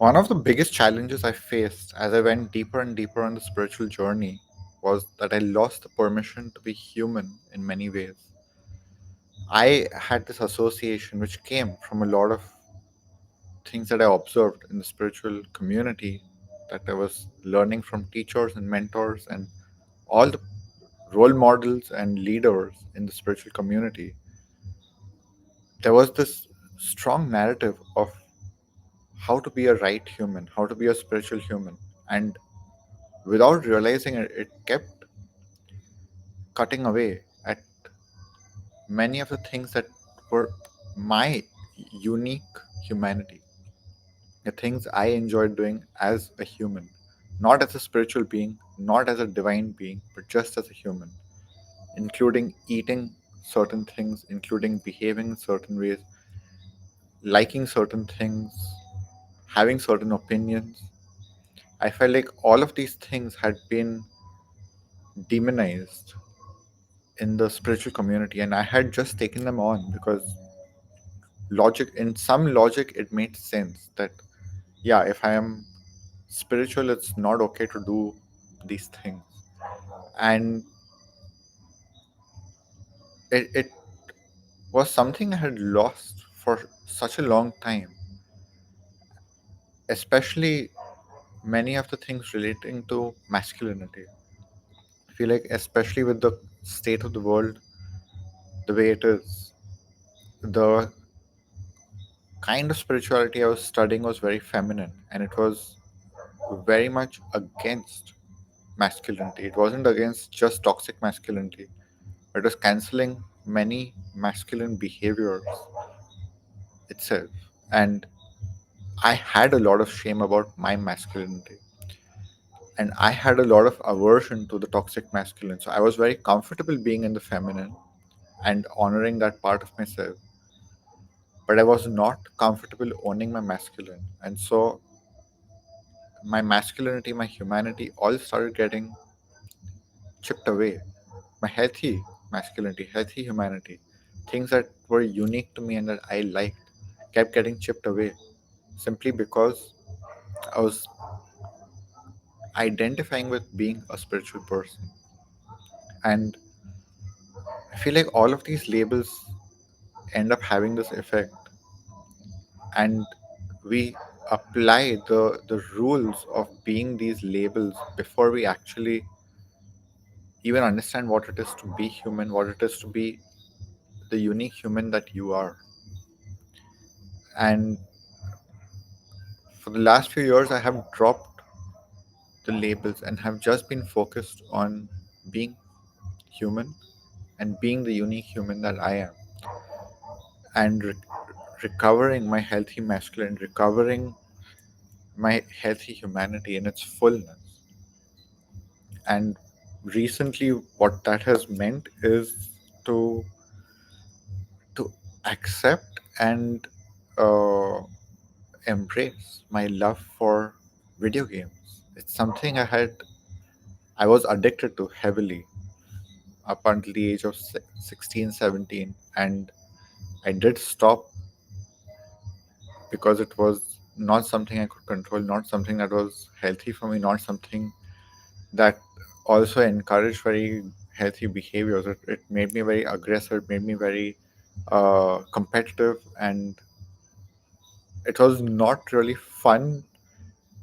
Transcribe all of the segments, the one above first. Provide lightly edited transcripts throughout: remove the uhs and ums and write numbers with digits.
One of the biggest challenges I faced as I went deeper and deeper on the spiritual journey was that I lost the permission to be human in many ways. I had this association which came from a lot of things that I observed in the spiritual community, that I was learning from teachers and mentors and all the role models and leaders in the spiritual community. There was this strong narrative of how to be a right human, how to be a spiritual human. And without realizing it, it kept cutting away at many of the things that were my unique humanity, the things I enjoyed doing as a human, not as a spiritual being, not as a divine being, but just as a human, including eating certain things, including behaving in certain ways, liking certain things, having certain opinions. I felt like all of these things had been demonized in the spiritual community, and I had just taken them on because in some logic it made sense that, yeah, if I am spiritual, it's not okay to do these things. And it was something I had lost for such a long time, especially many of the things relating to masculinity. I feel like, especially with the state of the world the way it is, the kind of spirituality I was studying was very feminine, and it was very much against masculinity. It wasn't against just toxic masculinity, but it was canceling many masculine behaviors itself. And I had a lot of shame about my masculinity. And I had a lot of aversion to the toxic masculine. So I was very comfortable being in the feminine and honoring that part of myself. But I was not comfortable owning my masculine. And so my masculinity, my humanity all started getting chipped away. My healthy masculinity, healthy humanity, things that were unique to me and that I liked, kept getting chipped away simply because I was identifying with being a spiritual person. And I feel like all of these labels end up having this effect, and we apply the rules of being these labels before we actually even understand what it is to be human, what it is to be the unique human that you are. And for the last few years, I have dropped the labels and have just been focused on being human and being the unique human that I am, and recovering my healthy masculine, recovering my healthy humanity in its fullness. And recently, what that has meant is to to accept and uh, embrace my love for video games. It's something I was addicted to heavily up until the age of 16, 17, and I did stop because it was not something I could control, not something that was healthy for me, not something that also encouraged very healthy behaviors. It made me very aggressive, it made me very competitive, and it was not really fun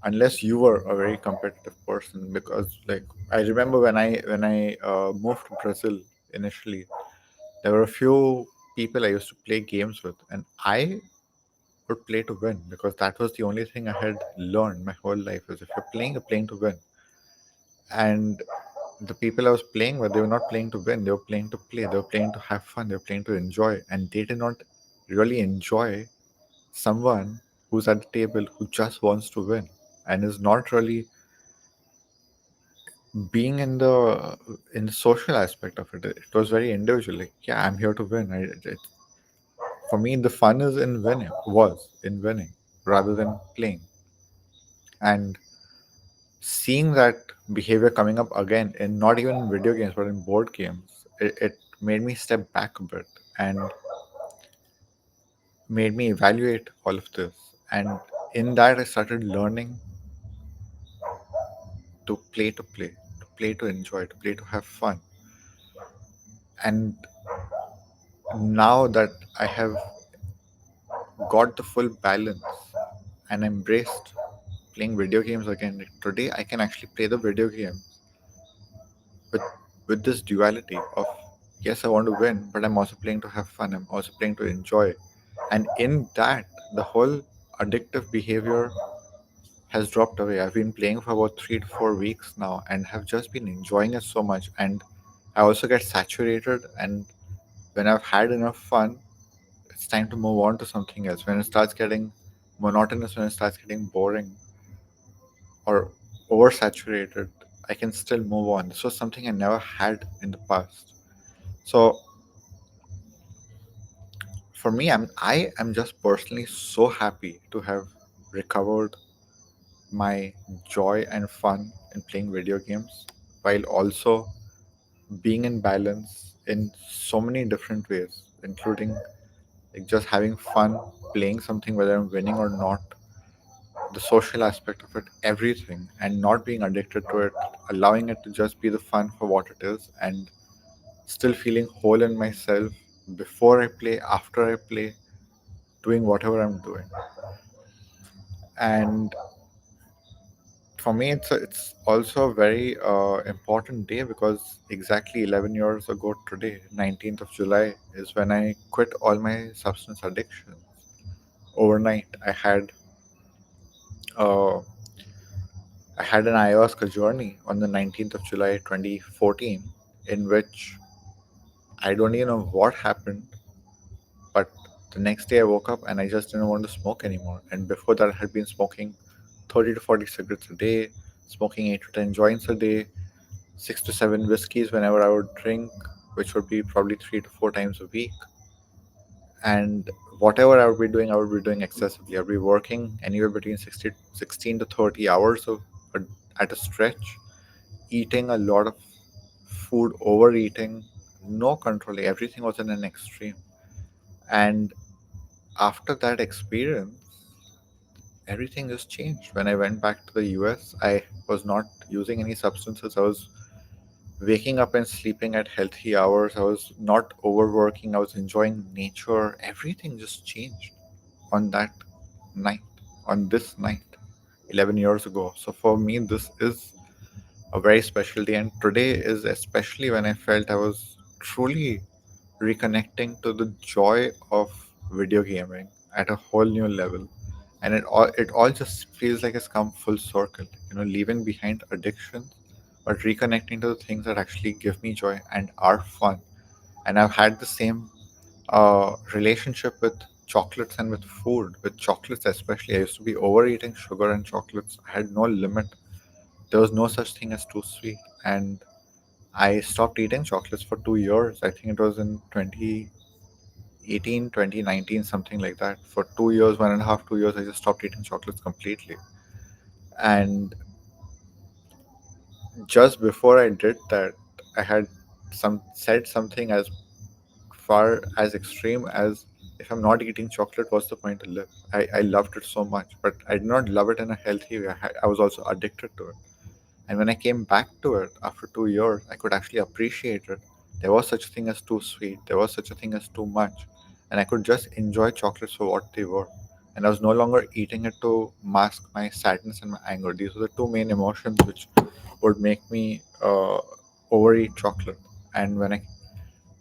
unless you were a very competitive person. Because, like, I remember when I moved to Brazil initially, there were a few people I used to play games with, and I would play to win because that was the only thing I had learned my whole life is if you're playing to win. And the people I was playing with, they were not playing to win, they were playing to play, they were playing to have fun, they were playing to enjoy, and they did not really enjoy someone who's at the table who just wants to win and is not really being in the social aspect of it. It was very individual. Like, yeah, I'm here to win. For me, the fun is in winning. Was in winning rather than playing. And seeing that behavior coming up again in not even in video games but in board games, it made me step back a bit and made me evaluate all of this. And In that, I started learning to play to enjoy, to play to have fun. And now that I have got the full balance and embraced playing video games again, like today I can actually play the video game with this duality of, yes, I want to win, but I'm also playing to have fun. I'm also playing to enjoy. And in that, the whole addictive behavior has dropped away. I've been playing for about 3 to 4 weeks now and have just been enjoying it so much. And I also get saturated. And when I've had enough fun, it's time to move on to something else. When it starts getting monotonous, when it starts getting boring or oversaturated, I can still move on. This was something I never had in the past. So for me, I am just personally so happy to have recovered my joy and fun in playing video games while also being in balance in so many different ways, including like just having fun playing something whether I'm winning or not, the social aspect of it, everything, and not being addicted to it, allowing it to just be the fun for what it is, and still feeling whole in myself before I play, after I play, doing whatever I'm doing. And for me, it's also a very important day because exactly 11 years ago today, 19th of July, is when I quit all my substance addictions. Overnight, uh, I had an ayahuasca journey on the 19th of July 2014, in which I don't even know what happened, but the next day I woke up and I just didn't want to smoke anymore. And before that, I had been smoking 30 to 40 cigarettes a day, smoking 8 to 10 joints a day, 6 to 7 whiskeys whenever I would drink, which would be probably 3 to 4 times a week. And whatever I would be doing excessively. I'd be working anywhere between 16 to 30 hours at a stretch, eating a lot of food, overeating, no control. Everything was in an extreme. And after that experience, everything just changed. When I went back to the US, I was not using any substances. I was waking up and sleeping at healthy hours. I was not overworking. I was enjoying nature. Everything just changed on that night, on this night, 11 years ago. So for me, this is a very special day. And today is especially when I felt I was truly reconnecting to the joy of video gaming at a whole new level. And it all just feels like it's come full circle, leaving behind addiction, but reconnecting to the things that actually give me joy and are fun. And I've had the same relationship with chocolates and with food. With chocolates especially, I used to be overeating sugar and chocolates. I had no limit. There was no such thing as too sweet. And I stopped eating chocolates for 2 years. I think it was in 2018, 2019, something like that. For 2 years, 1.5, 2 years, I just stopped eating chocolates completely. And just before I did that, I had said something as far as extreme as, if I'm not eating chocolate, what's the point to live? I loved it so much, but I did not love it in a healthy way. I was also addicted to it. And when I came back to it after 2 years, I could actually appreciate it. There was such a thing as too sweet. There was such a thing as too much. And I could just enjoy chocolates for what they were. And I was no longer eating it to mask my sadness and my anger. These were the two main emotions which would make me overeat chocolate. And when I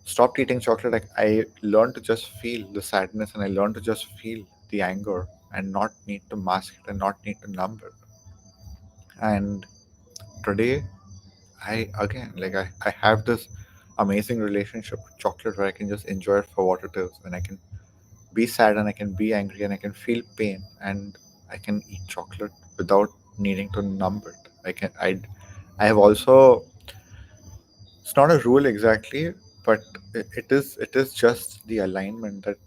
stopped eating chocolate, like, I learned to just feel the sadness and I learned to just feel the anger and not need to mask it and not need to numb it. And today, I have this amazing relationship with chocolate where I can just enjoy it for what it is, and I can be sad and I can be angry and I can feel pain and I can eat chocolate without needing to numb it. I have also, it's not a rule exactly, but it is just the alignment that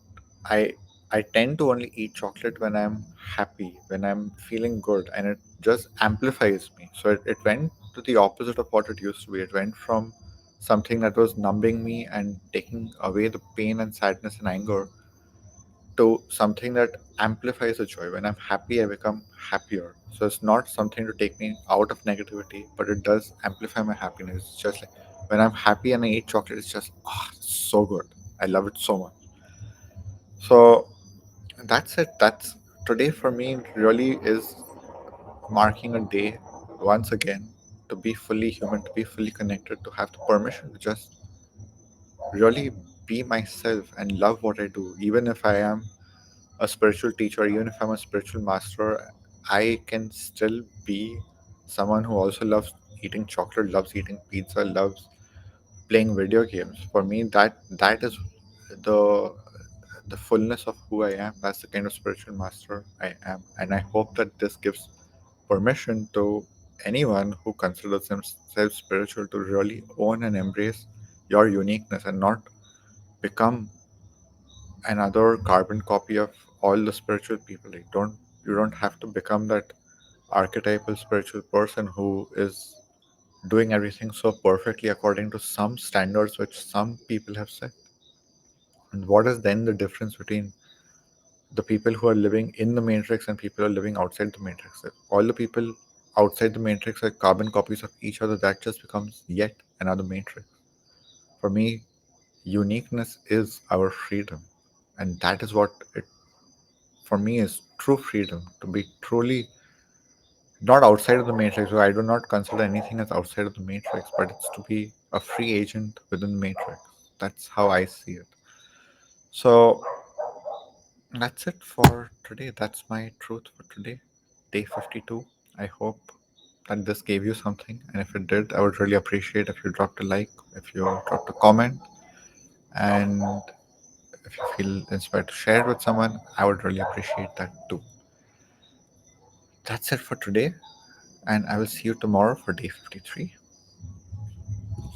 I I tend to only eat chocolate when I'm happy, when I'm feeling good, and it just amplifies me. So it went to the opposite of what it used to be. It went from something that was numbing me and taking away the pain and sadness and anger to something that amplifies the joy. When I'm happy, I become happier. So it's not something to take me out of negativity, but it does amplify my happiness. It's just like when I'm happy and I eat chocolate, it's just it's so good. I love it so much. So that's it. That's today for me really is marking a day once again to be fully human, to be fully connected, to have the permission to just really be myself and love what I do, even if I am a spiritual teacher, even if I'm a spiritual master, I can still be someone who also loves eating chocolate, loves eating pizza, loves playing video games. For me, that is the the fullness of who I am. That's the kind of spiritual master I am, and I hope that this gives permission to anyone who considers themselves spiritual to really own and embrace your uniqueness and not become another carbon copy of all the spiritual people. Like don't you don't have to become that archetypal spiritual person who is doing everything so perfectly according to some standards which some people have set. And what is then the difference between the people who are living in the matrix and people who are living outside the matrix? If all the people outside the matrix are carbon copies of each other, that just becomes yet another matrix. For me, uniqueness is our freedom, and that is what it for me is true freedom, to be truly not outside of the matrix. So I do not consider anything as outside of the matrix, but it's to be a free agent within the matrix. That's how I see it. So that's it for today. That's my truth for today, day 52. I hope that this gave you something, and if it did, I would really appreciate if you dropped a like, if you dropped a comment, and if you feel inspired to share it with someone, I would really appreciate that too. That's it for today, and I will see you tomorrow for day 53.